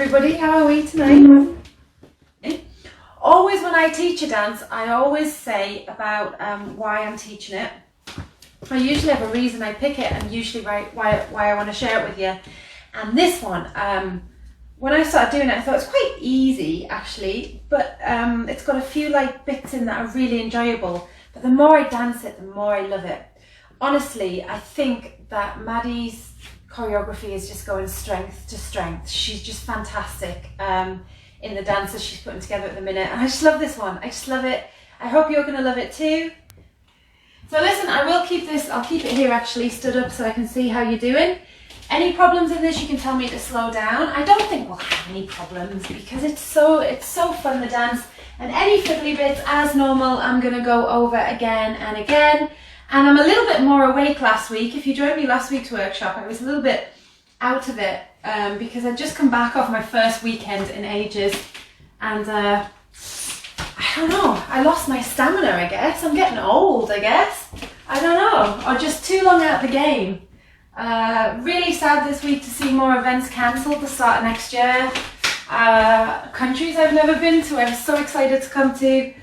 everybody, how are we tonight? Always when I teach a dance, I always say about why I'm teaching it. I usually have a reason I pick it and usually write why I want to share it with you. And this one, when I started doing it, I thought it's quite easy actually, but it's got a few like bits in that are really enjoyable. But the more I dance it, the more I love it. Honestly, I think that Maddie's choreography is just going strength to strength. She's just fantastic in the dances she's putting together at the minute. And I just love this one. I just love it. I hope you're going to love it too. So listen, I will keep this, I'll keep it here actually stood up so I can see how you're doing. Any problems in this, you can tell me to slow down. I don't think we'll have any problems because it's so fun, the dance. And any fiddly bits, as normal, I'm going to go over again and again. And I'm a little bit more awake last week. If you joined me last week's workshop, I was a little bit out of it because I'd just come back off my first weekend in ages. And I don't know, I lost my stamina, I guess. I'm getting old, I guess. I don't know, or just too long out the game. Really sad this week to see more events cancelled the start of next year. Countries I've never been to, I was so excited to come to.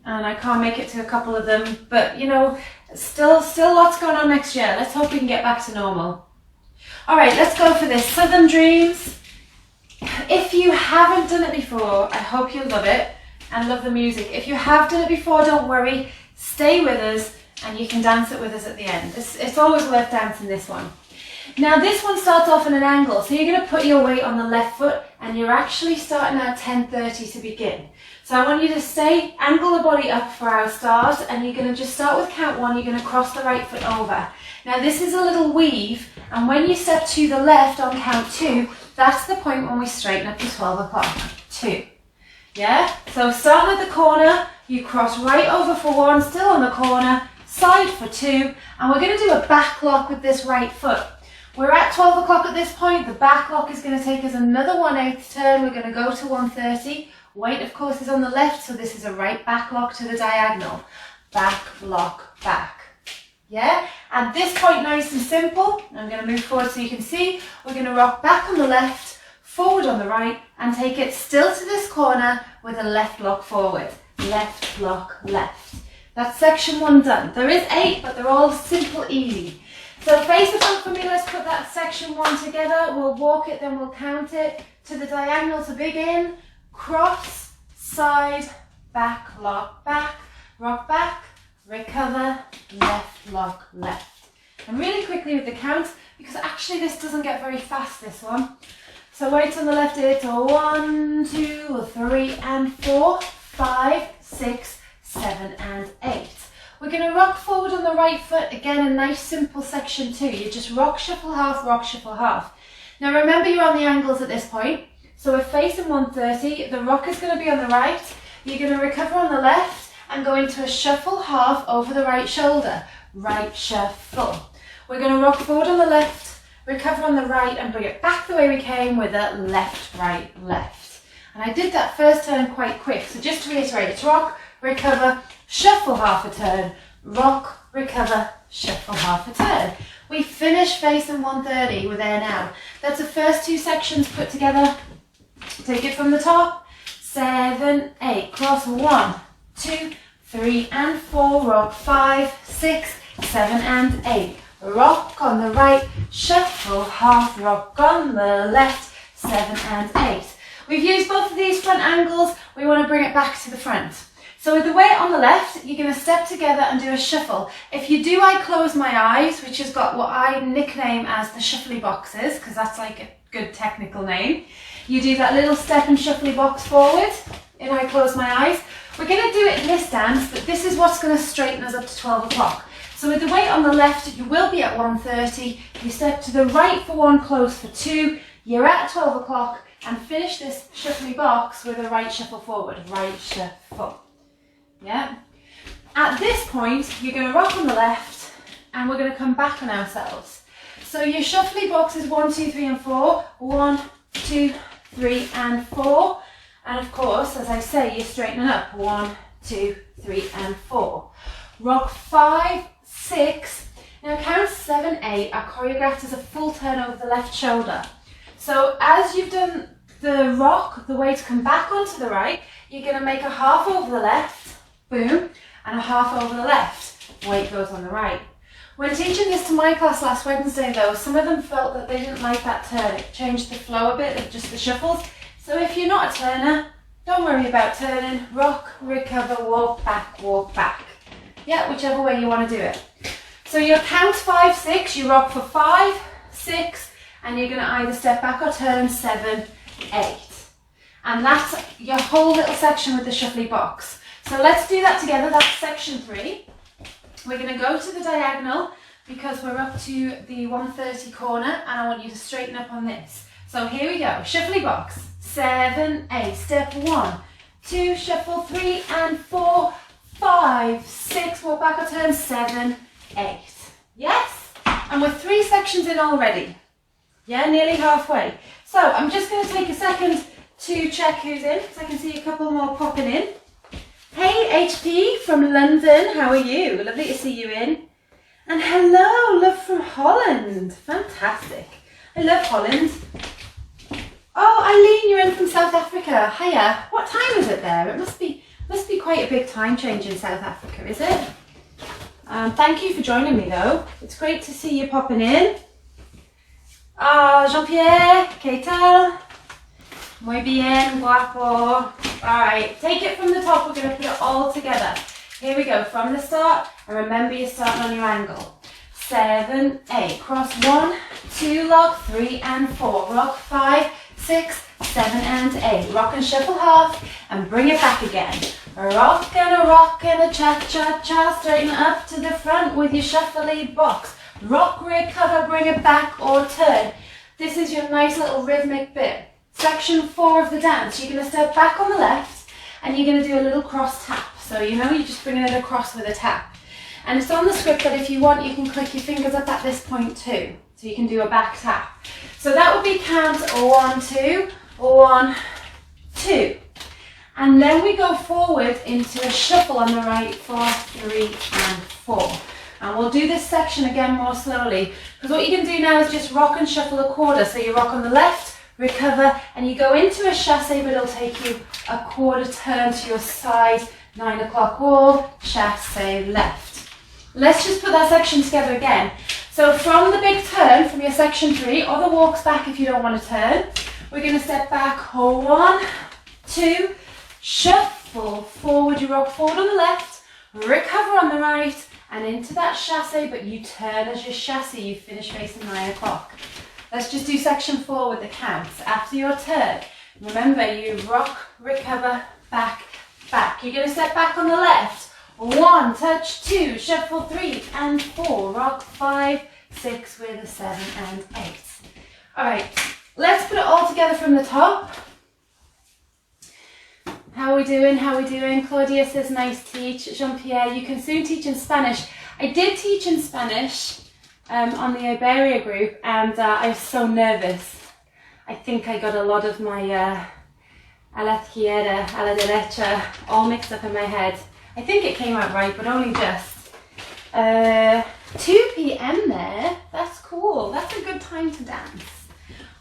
And I can't make it to a couple of them, but you know, still lots going on next year. Let's hope we can get back to normal. All right, let's go for this. Southern Dreams. If you haven't done it before, I hope you'll love it and love the music. If you have done it before, don't worry, stay with us and you can dance it with us at the end. It's always worth dancing this one. Now this one starts off in an angle, so you're going to put your weight on the left foot and you're actually starting at 10:30 to begin. So I want you to stay, angle the body up for our start, and you're going to just start with count 1, you're going to cross the right foot over. Now this is a little weave, and when you step to the left on count 2, that's the point when we straighten up to 12 o'clock. 2. Yeah? So starting at the corner, you cross right over for 1, still on the corner, side for 2, and we're going to do a back lock with this right foot. We're at 12 o'clock at this point, the back lock is going to take us another 1/8 turn, we're going to go to 1:30. Weight, of course, is on the left, so this is a right back lock to the diagonal. Back, lock, back. Yeah? At this point, nice and simple, I'm going to move forward so you can see. We're going to rock back on the left, forward on the right, and take it still to this corner with a left lock forward. Left, lock, left. That's section 1 done. There is 8, but they're all simple, easy. So face it up for me, let's put that section 1 together. We'll walk it, then we'll count it to the diagonal to begin. Cross, side, back, lock, back, rock back, recover, left, lock, left. And really quickly with the count, because actually this doesn't get very fast, this one. So weights on the left, it's 1, 2, 3, and 4, 5, 6, 7, and 8. We're going to rock forward on the right foot, again a nice simple section 2. You just rock, shuffle half, rock, shuffle half. Now remember you're on the angles at this point. So we're facing 1:30, the rock is going to be on the right, you're going to recover on the left and go into a shuffle half over the right shoulder, right shuffle. We're going to rock forward on the left, recover on the right and bring it back the way we came with a left, right, left. And I did that first turn quite quick, so just to reiterate, it's rock, recover, shuffle half a turn, rock, recover, shuffle half a turn. We finish facing 1:30, we're there now. That's the first 2 sections put together. Take it from the top, 7, 8, cross 1, 2, 3, and 4, rock 5, 6, 7, and 8. Rock on the right, shuffle half, rock on the left, 7 and 8. We've used both of these front angles, we want to bring it back to the front. So with the weight on the left, you're going to step together and do a shuffle. If you do, I close my eyes, which has got what I nickname as the shuffly boxes, because that's like a good technical name. You do that little step and shuffly box forward, and I close my eyes. We're going to do it in this dance, but this is what's going to straighten us up to 12 o'clock. So with the weight on the left, you will be at 1:30. You step to the right for 1, close for 2. You're at 12 o'clock, and finish this shuffly box with a right shuffle forward, right shuffle. Yeah. At this point, you're going to rock on the left, and we're going to come back on ourselves. So your shuffly box is 1, 2, 3, and 4. 1, 2, 3, and 4. And of course, as I say, you're straightening up. 1, 2, 3, and 4. Rock 5, 6. Now count 7, 8 are choreographed as a full turn over the left shoulder. So as you've done the rock, the way to come back onto the right, you're going to make a half over the left, boom, and a half over the left, weight goes on the right. When teaching this to my class last Wednesday though, some of them felt that they didn't like that turn. It changed the flow a bit of just the shuffles. So if you're not a turner, don't worry about turning. Rock, recover, walk back. Yeah, whichever way you want to do it. So your count 5, 6, you rock for 5, 6, and you're going to either step back or turn 7, 8. And that's your whole little section with the shuffly box. So let's do that together. That's section 3. We're going to go to the diagonal because we're up to the 130 corner and I want you to straighten up on this. So here we go. Shuffly box. 7, 8. Step 1, 2, shuffle 3 and 4, 5, 6. Walk back or turn 7, 8. Yes? And we're 3 sections in already. Yeah, nearly halfway. So I'm just going to take a second to check who's in, because I can see a couple more popping in. Hey HP from London, how are you? Lovely to see you in. And hello, love from Holland. Fantastic. I love Holland. Oh, Eileen, you're in from South Africa. Hiya. What time is it there? It must be quite a big time change in South Africa, is it? Thank you for joining me though. It's great to see you popping in. Jean-Pierre, ¿qué tal? Muy bien, guapo. Alright, take it from the top, we're going to put it all together. Here we go, from the start, and remember you're starting on your angle. 7, 8, cross 1, 2, lock, 3 and 4, rock 5, 6, 7 and 8. Rock and shuffle half, and bring it back again. A rock and a cha-cha-cha, straighten up to the front with your shuffly box. Rock, recover, bring it back or turn. This is your nice little rhythmic bit. Section 4 of the dance, you're going to step back on the left and you're going to do a little cross tap. So you're just bringing it across with a tap. And it's on the script that if you want, you can click your fingers up at this point too. So you can do a back tap. So that would be count 1, 2, 1, 2. And then we go forward into a shuffle on the right for 3 and 4. And we'll do this section again more slowly. Because what you can do now is just rock and shuffle a quarter. So you rock on the left, recover, and you go into a chassé, but it'll take you a quarter turn to your side, 9 o'clock wall, chassé left. Let's just put that section together again. So from the big turn, from your section 3, or the walks back if you don't want to turn, we're going to step back, 1, 2, shuffle forward, you rock forward on the left, recover on the right, and into that chassé, but you turn as your chassé, you finish facing 9 o'clock. Let's just do section 4 with the counts. After your turn, remember you rock, recover, back, back. You're going to step back on the left. 1, touch 2, shuffle 3 and 4, rock 5, 6 with a 7 and 8. All right, let's put it all together from the top. How are we doing? How are we doing? Claudia says nice teach. Jean-Pierre, you can soon teach in Spanish. I did teach in Spanish on the Iberia group, and I was so nervous. I think I got a lot of my a la izquierda, a la derecha all mixed up in my head. I think it came out right, but only just. 2 p.m. there. That's cool. That's a good time to dance.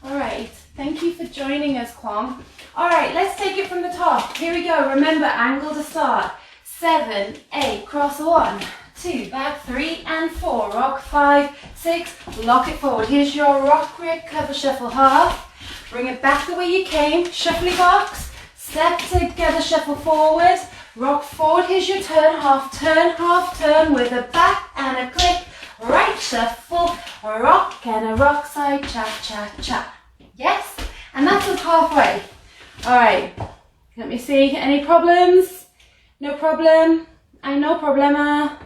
All right. Thank you for joining us, Kwong. All right, let's take it from the top. Here we go. Remember, angle to start. 7, 8, cross 1, 2, back 3 and 4, rock 5, 6, lock it forward. Here's your rock, recover, shuffle half. Bring it back the way you came. Shuffly box. Step together, shuffle forward. Rock forward. Here's your turn, half turn with a back and a click. Right shuffle, a rock and a rock side, cha cha cha. Yes, and that's us halfway. All right, let me see. Any problems? No problem. I no problema.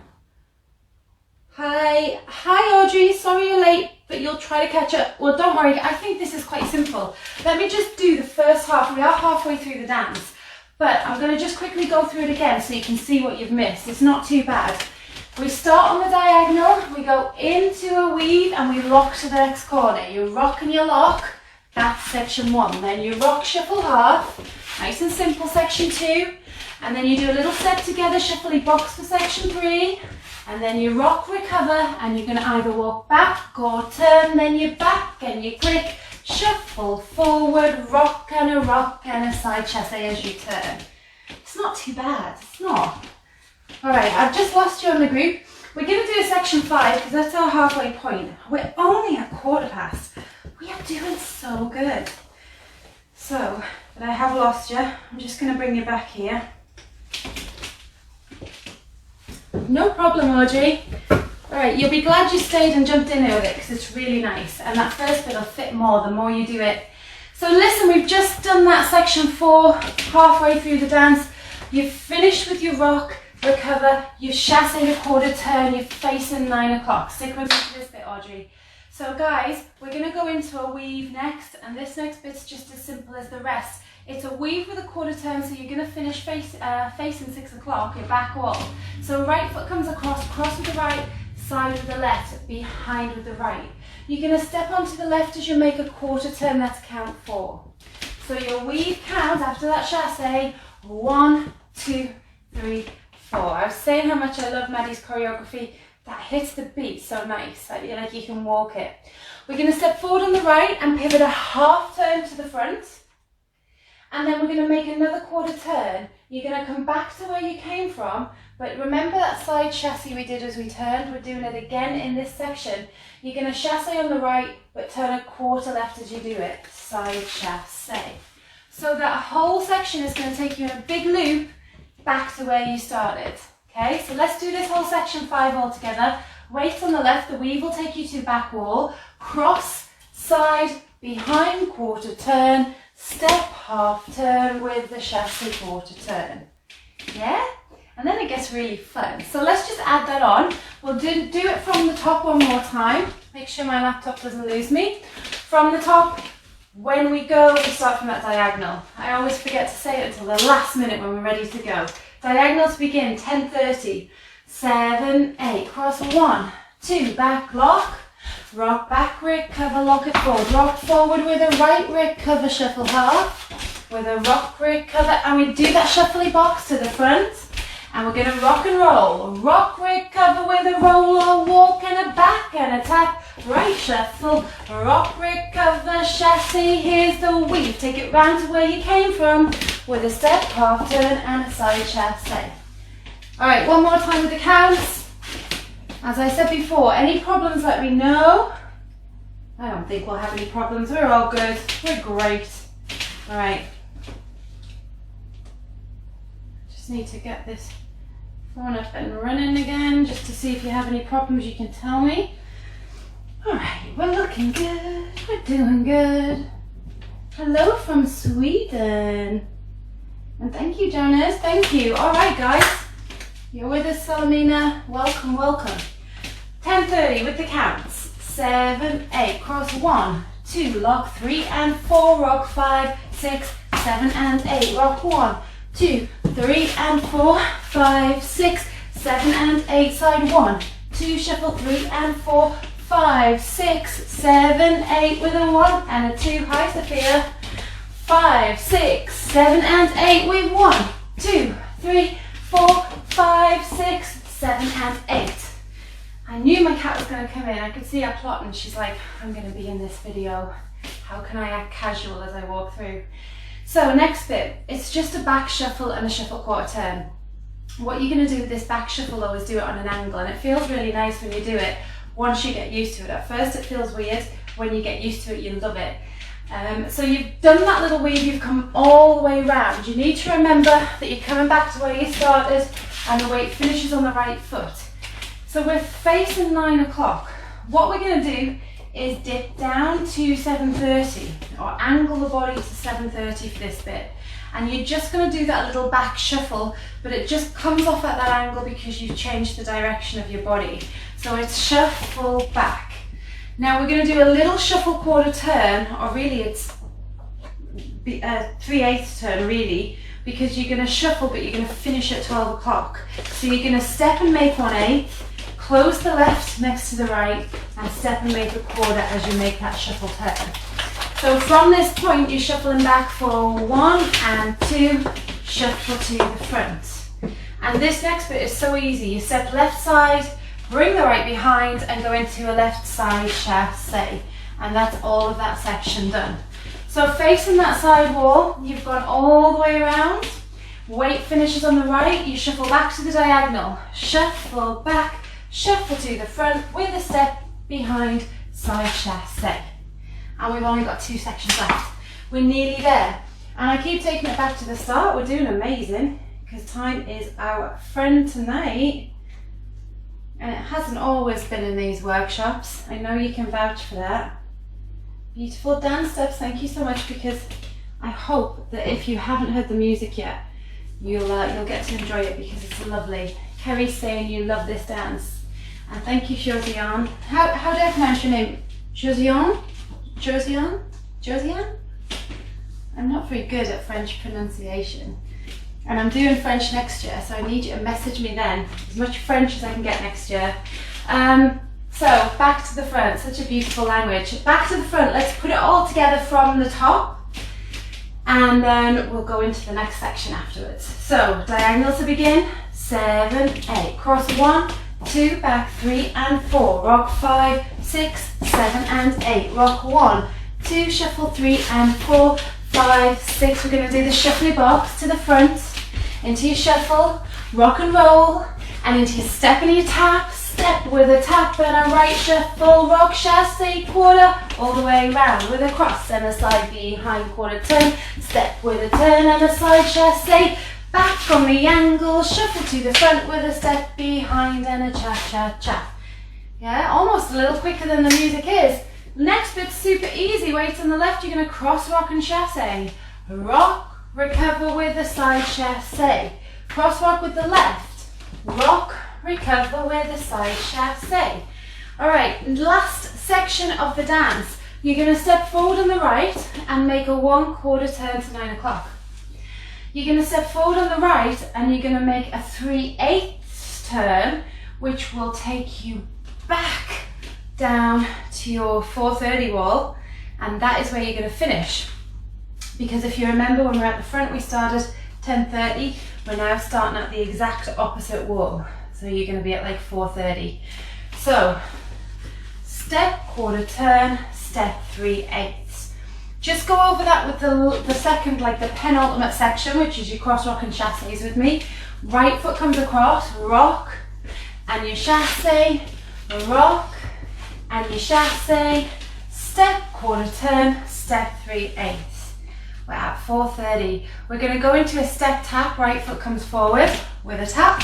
Hi Audrey. Sorry you're late, but you'll try to catch up. Well, don't worry. I think this is quite simple. Let me just do the first half. We are halfway through the dance, but I'm going to just quickly go through it again so you can see what you've missed. It's not too bad. We start on the diagonal. We go into a weave and we lock to the next corner. You rock and you lock. That's section 1. Then you rock, shuffle half. Nice and simple, section 2. And then you do a little step together, shuffly box for section 3. And then you rock, recover, and you're going to either walk back or turn, then you back and you click, Shuffle forward, rock and a side chasse as you turn. It's not too bad, it's not. All right, I've just lost you on the group. We're going to do a section 5 because that's our halfway point. We're only at quarter past. We are doing so good. So, but I have lost you. I'm just going to bring you back here. No problem, Audrey. All right, you'll be glad you stayed and jumped in early because it's really nice. And that first bit will fit more the more you do it. So listen, we've just done that section 4, halfway through the dance. You've finished with your rock, recover, you've chassé your quarter turn, you're facing 9 o'clock. Stick with me for this bit, Audrey. So guys, we're going to go into a weave next, and this next bit's just as simple as the rest. It's a weave with a quarter turn, so you're going to finish facing 6 o'clock, your back wall. So right foot comes across, cross with the right, side with the left, behind with the right. You're going to step onto the left as you make a quarter turn, that's count 4. So your weave count after that chassé, 1, 2, 3, 4. I was saying how much I love Maddie's choreography. That hits the beat so nice. I feel like you can walk it. We're going to step forward on the right and pivot a half turn to the front. And then we're going to make another quarter turn. You're going to come back to where you came from. But remember that side chasse we did as we turned? We're doing it again in this section. You're going to chasse on the right, but turn a quarter left as you do it. Side chasse. So that whole section is going to take you in a big loop back to where you started. Okay, so let's do this whole section 5 all together. Weight on the left, the weave will take you to back wall, cross, side, behind, quarter turn, step, half turn with the chasse quarter turn. Yeah? And then it gets really fun. So let's just add that on. We'll do it from the top one more time. Make sure my laptop doesn't lose me. From the top, when we go, we start from that diagonal. I always forget to say it until the last minute when we're ready to go. Diagonal to begin, 10:30, 7, 8, cross 1, 2, back lock, rock back, recover, lock it forward, rock forward with a right, recover, shuffle half, with a rock, recover, and we do that shuffly box to the front, and we're going to rock and rock, recover with a roll or walk and a back and a tap, right shuffle, rock, recover, chasse, here's the weave, take it round to where you came from, with a step, half turn and a side chasse. Alright, one more time with the counts. As I said before, any problems let me know. I don't think we'll have any problems, we're all good, we're great. Alright. Just need to get this phone up and running again, just to see if you have any problems you can tell me. Alright, we're looking good, we're doing good. Hello from Sweden. And thank you, Jonas, thank you. Alright guys, you're with us, Salamina, welcome, welcome. 10:30 with the counts. 7, 8, cross 1, 2, lock 3 and 4, rock 5, 6, 7 and 8, rock 1, 2, 3 and 4, 5, 6, 7 and 8, side 1, 2, shuffle 3 and 4, 5, 6, 7, 8 with a 1 and a 2, hi Sophia, 5, 6, 7 and 8 with 1, 2, 3, 4, 5, 6, 7 and 8. I knew my cat was going to come in. I could see her plotting. She's like, I'm going to be in this video. How can I act casual as I walk through? So next bit, it's just a back shuffle and a shuffle quarter turn. What you're going to do with this back shuffle though is do it on an angle, and it feels really nice when you do it once you get used to it. At first it feels weird. When you get used to it, you love it. So you've done that little weave, you've come all the way around. You need to remember that you're coming back to where you started and the weight finishes on the right foot. So we're facing 9 o'clock. What we're going to do is dip down to 7:30 or angle the body to 7:30 for this bit. And you're just going to do that little back shuffle, but it just comes off at that angle because you've changed the direction of your body. So it's shuffle back. Now we're going to do a little shuffle quarter turn, or really it's a 3/8 turn really, because you're going to shuffle but you're going to finish at 12 o'clock. So you're going to step and make 1/8, close the left next to the right, and step and make a quarter as you make that shuffle turn. So from this point you're shuffling back for 1 and 2, shuffle to the front. And this next bit is so easy. You step left side, bring the right behind and go into a left side chasse. and that's all of that section done. So facing that side wall, you've gone all the way around. Weight finishes on the right, you shuffle back to the diagonal. Shuffle back, shuffle to the front with a step behind, side chasse. And we've only got 2 sections left. We're nearly there. And I keep taking it back to the start. We're doing amazing because time is our friend tonight. And it hasn't always been in these workshops. I know you can vouch for that. Beautiful dance steps, thank you so much, because I hope that if you haven't heard the music yet, you'll get to enjoy it because it's lovely. Kerry's saying you love this dance. And thank you, Josiane. How do I pronounce your name? Josiane? Josiane? Josiane? I'm not very good at French pronunciation. And I'm doing French next year, so I need you to message me then. As much French as I can get next year. So, back to the front, such a beautiful language. Back to the front, let's put it all together from the top. And then we'll go into the next section afterwards. So, diagonal to begin, 7, 8. Cross 1, 2, back 3 and 4. Rock 5, 6, 7 and 8. Rock 1, 2, shuffle 3 and 4, 5, 6. We're going to do the shuffly box to the front, into your shuffle, rock and roll, and into your step and your tap. Step with a tap and a right shuffle, rock chasse, quarter, all the way round with a cross and a slide behind, quarter turn, step with a turn and a slide chasse, back from the angle, shuffle to the front with a step behind and a cha-cha-cha. Yeah, almost a little quicker than the music is. Next bit's super easy, weights on the left, you're going to cross, rock and chasse. Rock, recover with a slide chasse. Cross rock with the left, rock, recover with a side chasse. Alright, last section of the dance. You're going to step forward on the right and make a 1/4 turn to 9 o'clock. You're going to step forward on the right and you're going to make a 3/8 turn, which will take you back down to your 4:30 wall, and that is where you're going to finish. Because if you remember, when we're at the front we started 10:30, we're now starting at the exact opposite wall. So you're going to be at like 4:30. So step, quarter turn, step, 3/8. Just go over that with the second, like the penultimate section, which is your cross, rock and chasses with me. Right foot comes across, rock, and your chasse, rock, and your chasse, step, quarter turn, step, 3/8. We're at 4:30. We're going to go into a step tap, right foot comes forward with a tap.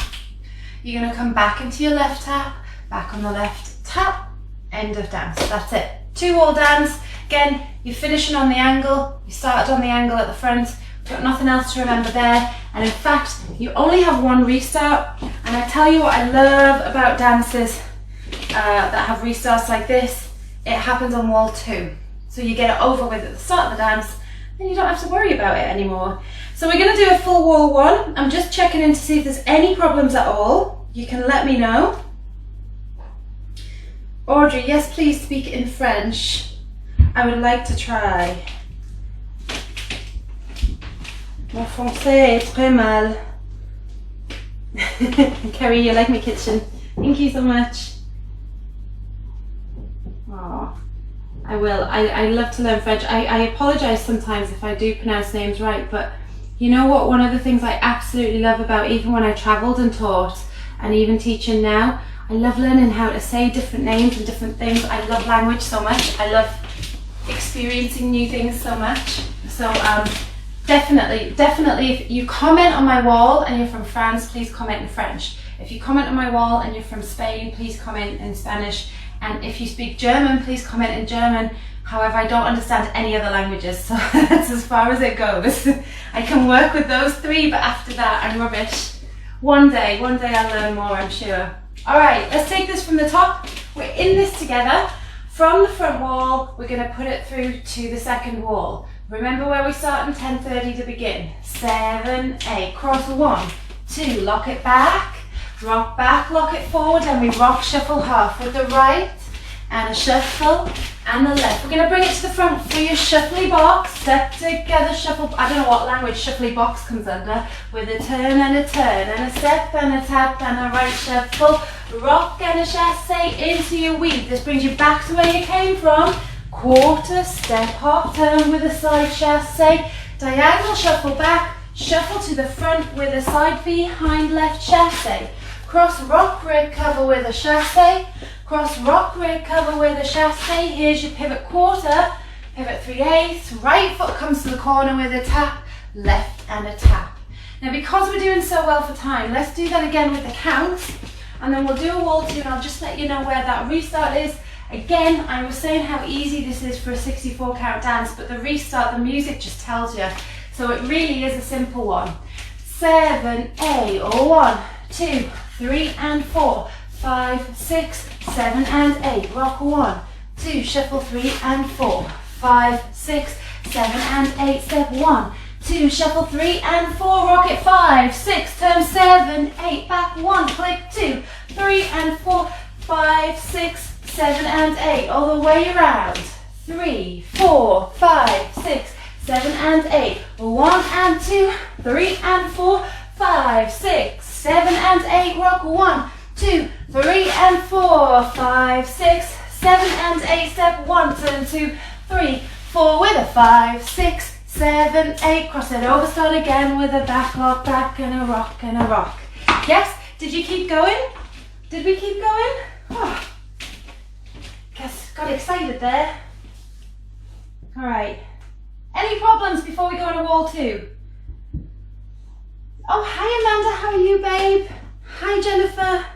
You're going to come back into your left tap, back on the left tap, end of dance. That's it. 2-wall dance. Again, you're finishing on the angle. You started on the angle at the front. Got nothing else to remember there. And in fact, you only have 1 restart. And I tell you what I love about dances that have restarts like this. It happens on wall 2. So you get it over with at the start of the dance, and you don't have to worry about it anymore. So we're going to do a full wall 1. I'm just checking in to see if there's any problems at all. You can let me know. Audrey, yes, please speak in French. I would like to try. Mon français est très mal. Kerry, you like my kitchen. Thank you so much. Aww. I will. I love to learn French. I apologise sometimes if I do pronounce names right, but you know what? One of the things I absolutely love about, even when I travelled and taught, and even teaching now, I love learning how to say different names and different things. I love language so much. I love experiencing new things so much. So definitely, if you comment on my wall and you're from France, please comment in French. If you comment on my wall and you're from Spain, please comment in Spanish. And if you speak German, please comment in German. However, I don't understand any other languages, so that's as far as it goes. I can work with those 3, but after that, I'm rubbish. One day I'll learn more, I'm sure. All right, let's take this from the top. We're in this together. From the front wall, we're going to put it through to the second wall. Remember where we start in 10:30 to begin. 7, 8, cross 1, 2, lock it back, rock back, lock it forward, and we rock shuffle half with the right, and a shuffle, and the left. We're going to bring it to the front for your shuffly box. Step together, shuffle. I don't know what language shuffly box comes under. With a turn and a step and a tap and a right shuffle. Rock and a chasse into your weave. This brings you back to where you came from. quarter, step hop, turn with a side chassé, diagonal shuffle back, shuffle to the front with a side behind left chassé, cross rock, recover with a chassé, cross rock, recover with a chassé. Here's your pivot quarter, pivot 3/8, right foot comes to the corner with a tap, left and a tap. Now because we're doing so well for time, let's do that again with the counts, and then we'll do a wall 2 and I'll just let you know where that restart is. Again, I was saying how easy this is for a 64 count dance, but the restart, the music just tells you. So it really is a simple one. 7, 8, or 1, 2, 3 and 4, 5, 6, 7 and 8. Rock 1, 2, shuffle 3 and 4, 5, 6, 7 and 8. Step 1, 2, shuffle 3 and 4, rock it 5, 6, turn 7, 8, back 1, click 2, 3 and 4, 5, 6, 7 and 8, all the way around. 3, 4, 5, 6, 7 and 8. 1 and 2, 3 and 4, 5, 6, 7 and 8. Rock 1, 2, 3 and 4, 5, 6, 7 and 8. Step 1, turn 2, 3, 4 with a 5, 6, 7, 8. Cross it over, start again with a back lock, back and a rock and a rock. Yes? Did you keep going? Did we keep going? Oh. Guess got excited there. All right. Any problems before we go into wall 2? Oh, hi Amanda, how are you, babe? Hi Jennifer.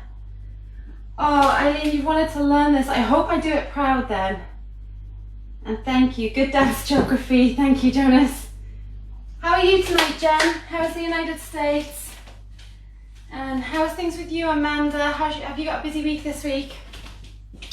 Oh, Eileen, you wanted to learn this. I hope I do it proud then. And thank you. Good dance geography. Thank you, Jonas. How are you tonight, Jen? How's the United States? And how's things with you, Amanda? Have you got a busy week this week?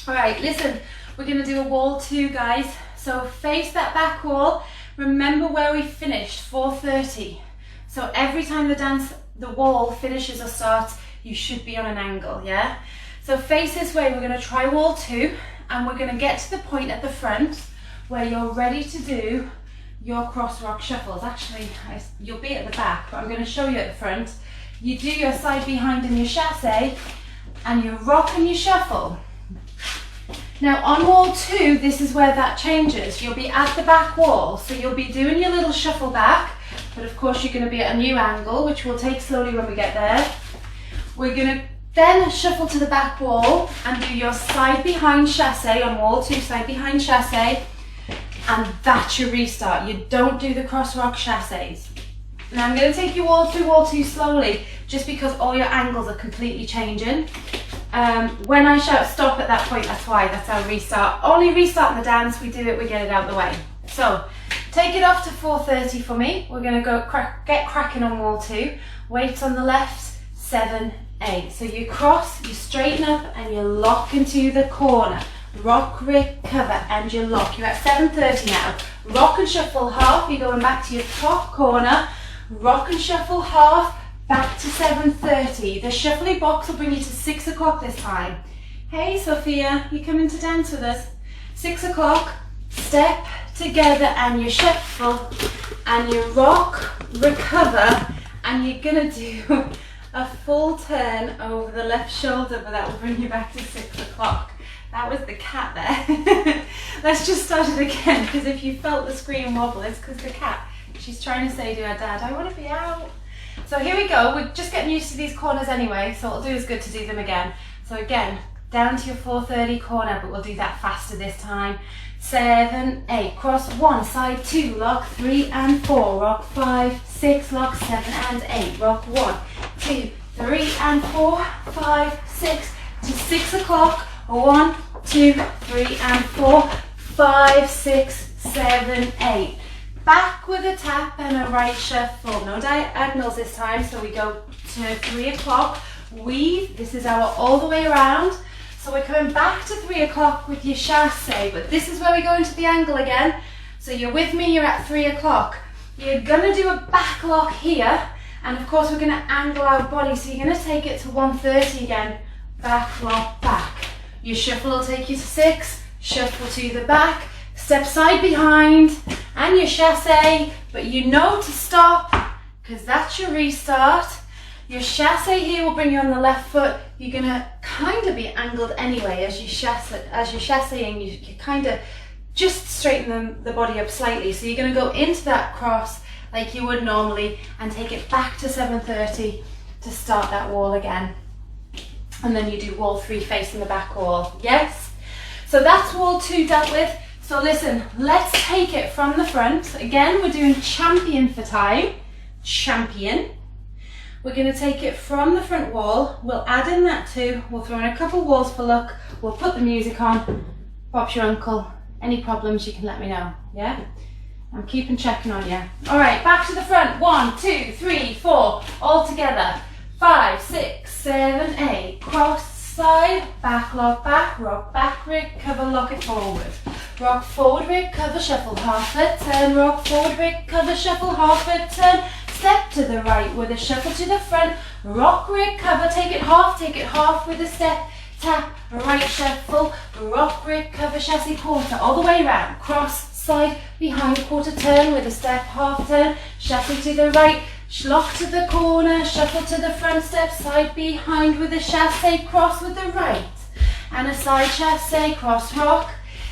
All right, listen, we're going to do a wall 2, guys. So face that back wall. Remember where we finished, 4:30. So every time the wall finishes or starts, you should be on an angle, yeah? So face this way, we're going to try wall 2, and we're going to get to the point at the front where you're ready to do your cross rock shuffles. Actually, you'll be at the back, but I'm going to show you at the front. You do your side behind and your chassé, and you rock and you shuffle. Now on wall 2, this is where that changes. You'll be at the back wall, so you'll be doing your little shuffle back, but of course you're going to be at a new angle, which we'll take slowly when we get there. We're going to then shuffle to the back wall and do your side behind chassé on wall 2, side behind chassé, and that's your restart. You don't do the cross rock chassés. Now I'm going to take you all through wall 2 slowly, just because all your angles are completely changing. When I shout stop at that point, that's why, that's our restart. Only restart in the dance, we do it, we get it out of the way. So, take it off to 4:30 for me. We're going to go get cracking on wall 2. Weights on the left, 7, 8. So you cross, you straighten up and you lock into the corner. Rock, recover and you lock. You're at 7:30 now. Rock and shuffle half, you're going back to your top corner. Rock and shuffle half, back to 7:30. The shuffly box will bring you to 6 o'clock this time. Hey Sophia, you coming to dance with us? 6 o'clock, step together and you shuffle and you rock, recover, and you're gonna do a full turn over the left shoulder, but that will bring you back to 6 o'clock. That was the cat there. Let's just start it again, because if you felt the screen wobble, it's because the cat, she's trying to say to her dad, I want to be out. So here we go, we're just getting used to these corners anyway, so it'll do us good to do them again. So again, down to your 4:30 corner, but we'll do that faster this time. 7, 8, cross 1, side 2, lock 3 and 4, rock 5, 6, lock 7 and 8, rock 1, 2, 3 and 4, 5, 6, to 6 o'clock, 1, 2, 3 and 4, 5, 6, 7, 8. Back with a tap and a right shuffle. No diagonals this time, so we go to 3 o'clock. Weave, this is our all the way around. So we're coming back to 3 o'clock with your chassé, but this is where we go into the angle again. So you're with me, you're at 3 o'clock. You're gonna do a back lock here, and of course we're gonna angle our body, so you're gonna take it to 1:30 again. Back lock, back. Your shuffle will take you to 6, shuffle to the back, step side behind, and your chassé, but you know to stop, because that's your restart. Your chassé here will bring you on the left foot. You're gonna kind of be angled anyway as you're chassé, and you're kind of just straighten the body up slightly. So you're going to go into that cross like you would normally and take it back to 7:30 to start that wall again. And then you do wall 3 facing the back wall. Yes? So that's wall 2 dealt with. So listen, let's take it from the front. Again, we're doing champion for time. Champion. We're going to take it from the front wall. We'll add in that 2. We'll throw in a couple walls for luck. We'll put the music on. Bob's your uncle. Any problems, you can let me know. Yeah? I'm keeping checking on you. All right, back to the front. 1, 2, 3, 4. All together. 5, 6, 7, 8. Cross, side, back, lock back, rock back, recover, lock it forward. Rock forward, recover, shuffle, half a turn. Rock forward, recover, shuffle, half a turn. Step to the right with a shuffle to the front. Rock, recover, take it half with a step. Tap, right shuffle, rock, recover, chassé quarter, all the way round. Cross, side, behind, quarter turn with a step, half turn. Shuffle to the right, lock to the corner, shuffle to the front, step, side, behind with a chassé, cross with the right. And a side chassé, cross, rock.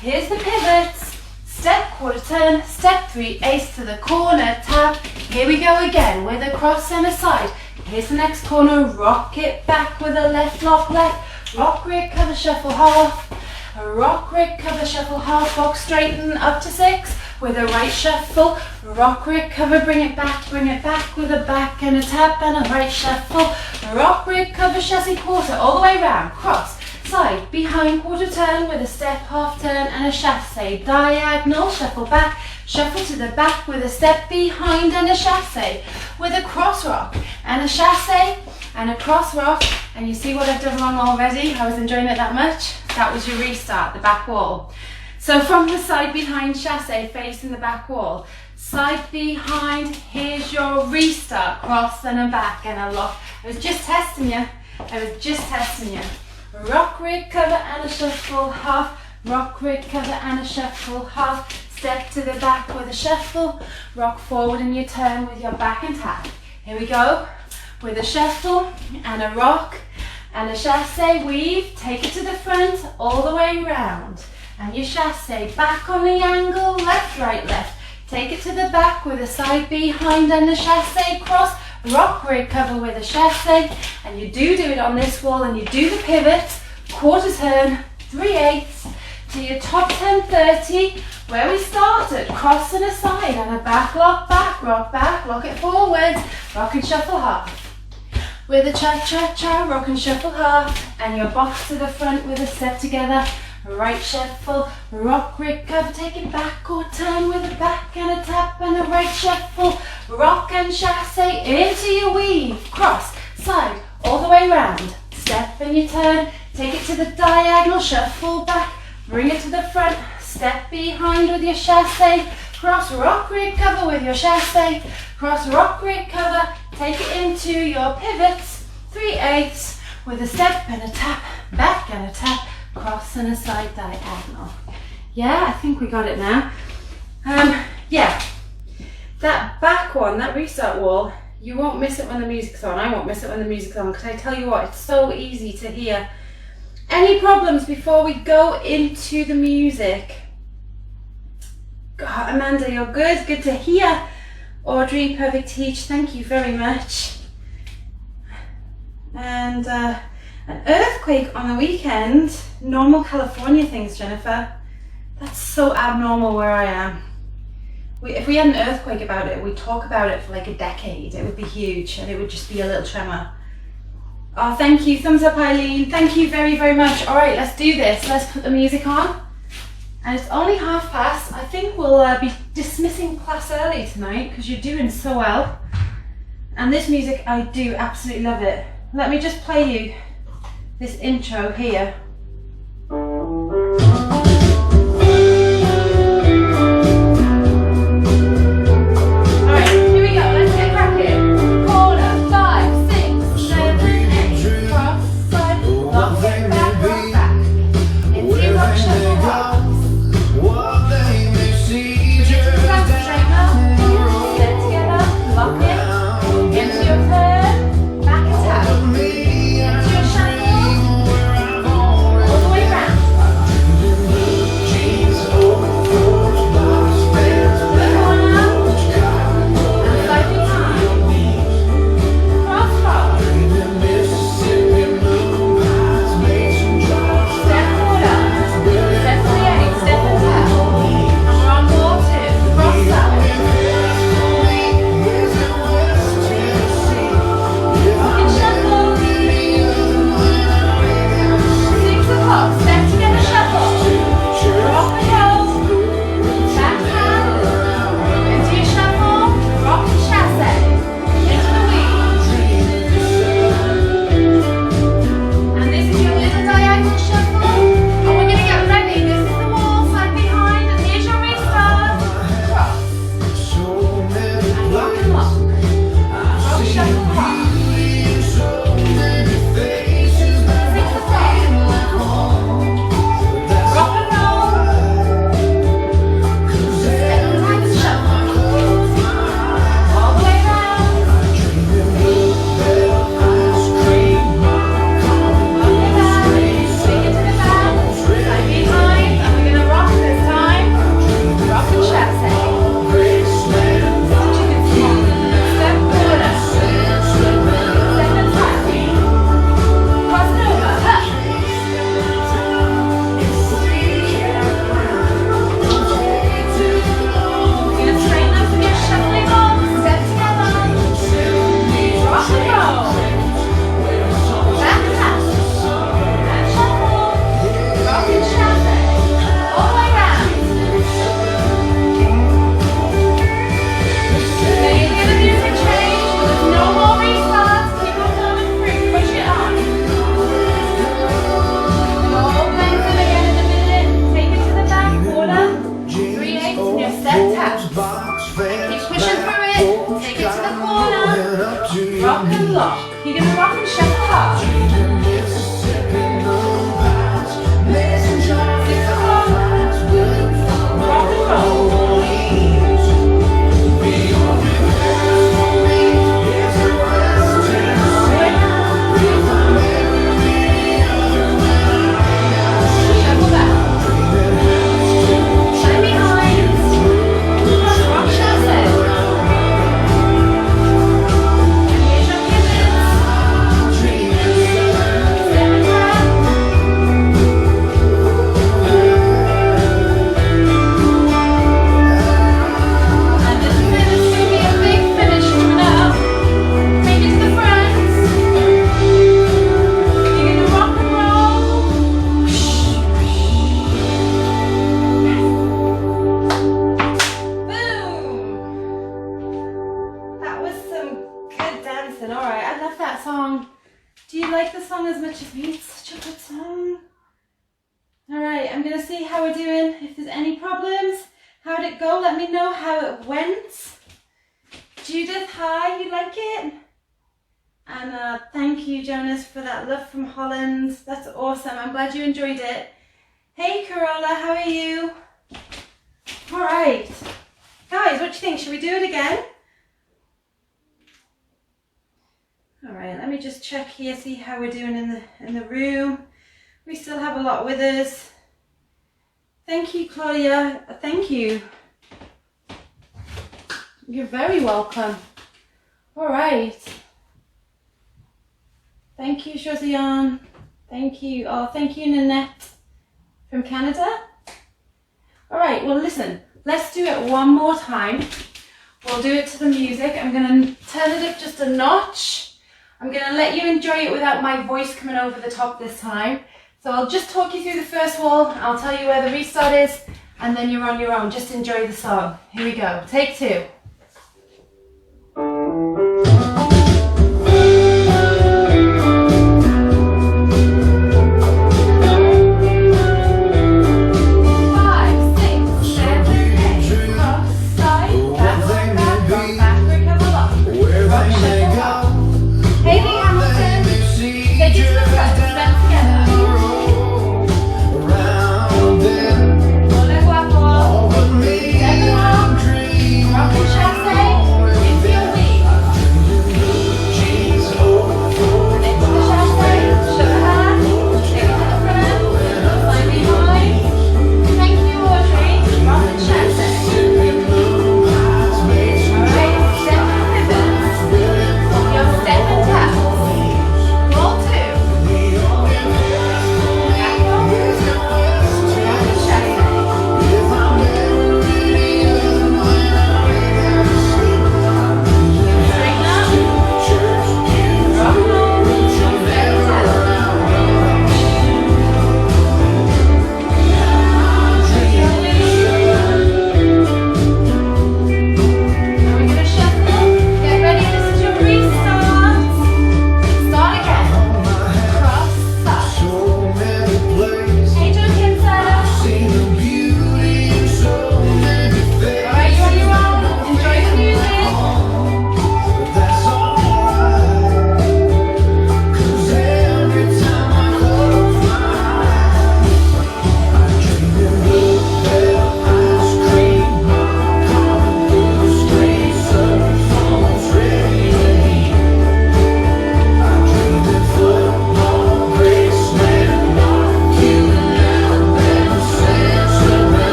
Here's the pivots. Step, quarter turn, step 3, ace to the corner, tap. Here we go again with a cross and a side. Here's the next corner, rock it back with a left, lock left. Rock, recover, shuffle, half. Rock, recover, shuffle, half. Box straighten up to 6 with a right shuffle. Rock, recover, bring it back with a back and a tap and a right shuffle. Rock, recover, chassé quarter, all the way round. Cross, side, behind, quarter turn with a step, half turn and a chassé. Diagonal, shuffle back, shuffle to the back with a step behind and a chassé. With a cross rock and a chassé and a cross rock. And you see what I've done wrong already? I was enjoying it that much. That was your restart, the back wall. So from the side behind chassé facing the back wall. Side behind, here's your restart. Cross and a back and a lock. I was just testing you. Rock, recover and a shuffle, half. Rock, recover and a shuffle, half. Step to the back with a shuffle. Rock forward and you turn with your back and tap. Here we go. With a shuffle and a rock and a chassé weave, take it to the front all the way round. And your chassé back on the angle, left, right, left. Take it to the back with a side behind and a chassé cross. Rock, recover with a chassé. And you do it on this wall and you do the pivot, quarter turn, 3/8 to your top 10-30 where we started. Cross and a side and a back, rock back, lock it forward, rock and shuffle half. With a cha-cha-cha, rock and shuffle half, and your box to the front with a step together, right shuffle, rock, recover, take it back or turn with a back and a tap and a right shuffle, rock and chassé into your weave, cross, side, all the way round, step and you turn, take it to the diagonal, shuffle back, bring it to the front, step behind with your chassé, cross, rock, recover with your chassé, cross, rock, recover, take it into your pivots, 3/8 with a step and a tap, back and a tap, cross and a side diagonal. Yeah, I think we got it now. Yeah, that back one, that restart wall, you won't miss it when the music's on. I won't miss it when the music's on because I tell you what, it's so easy to hear. Any problems before we go into the music? God, Amanda, you're good. Good to hear. Audrey, perfect teach. Thank you very much. And an earthquake on the weekend. Normal California things, Jennifer. That's so abnormal where I am. If we had an earthquake about it, we'd talk about it for like a decade. It would be huge and it would just be a little tremor. Oh, thank you. Thumbs up, Eileen. Thank you very, very much. All right, let's do this. Let's put the music on. And it's only 1:30. I think we'll be dismissing class early tonight because you're doing so well. And this music, I do absolutely love it. Let me just play you this intro here. rock and shuffle up. Rock and roll. Love from Holland. That's awesome. I'm glad you enjoyed it. Hey Corolla, how are you? Alright. Guys, what do you think? Should we do it again? Alright, let me just check here, see how we're doing in the room. We still have a lot with us. Thank you, Claudia. Thank you. You're very welcome. Alright. Thank you, Josiane. Thank you. Oh, thank you, Nanette from Canada. All right, well, listen, let's do it one more time. We'll do it to the music. I'm going to turn it up just a notch. I'm going to let you enjoy it without my voice coming over the top this time. So I'll just talk you through the first wall. I'll tell you where the restart is, and then you're on your own. Just enjoy the song. Here we go. Take two. Rock and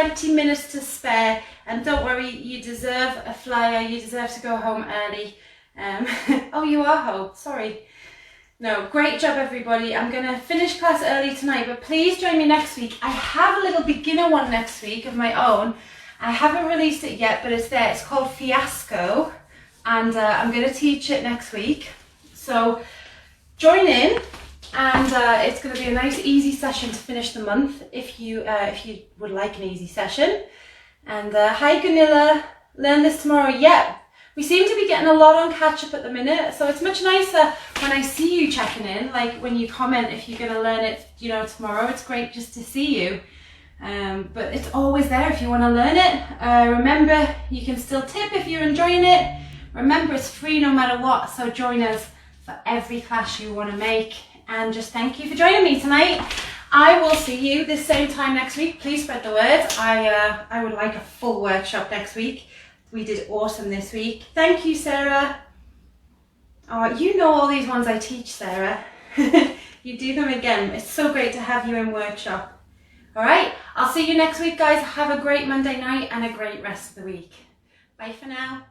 20 minutes to spare, and don't worry, you deserve a flyer, you deserve to go home early. Oh, you are home, sorry. No, great job everybody. I'm going to finish class early tonight, but please join me next week. I have a little beginner one next week of my own. I haven't released it yet, but it's there. It's called Fiasco, and I'm going to teach it next week. So join in, and it's going to be a nice easy session to finish the month if you would like an easy session. And hi Gunilla, learn this tomorrow. Yeah. We seem to be getting a lot on catch up at the minute, so it's much nicer when I see you checking in, like when you comment if you're going to learn it, you know, tomorrow. It's great just to see you. But it's always there if you want to learn it. Remember, you can still tip if you're enjoying it. Remember, it's free no matter what, so join us for every class you want to make. And just thank you for joining me tonight. I will see you this same time next week. Please spread the word. I would like a full workshop next week. We did awesome this week. Thank you, Sarah. Oh, you know all these ones I teach, Sarah. You do them again. It's so great to have you in workshop. All right, I'll see you next week, guys. Have a great Monday night and a great rest of the week. Bye for now.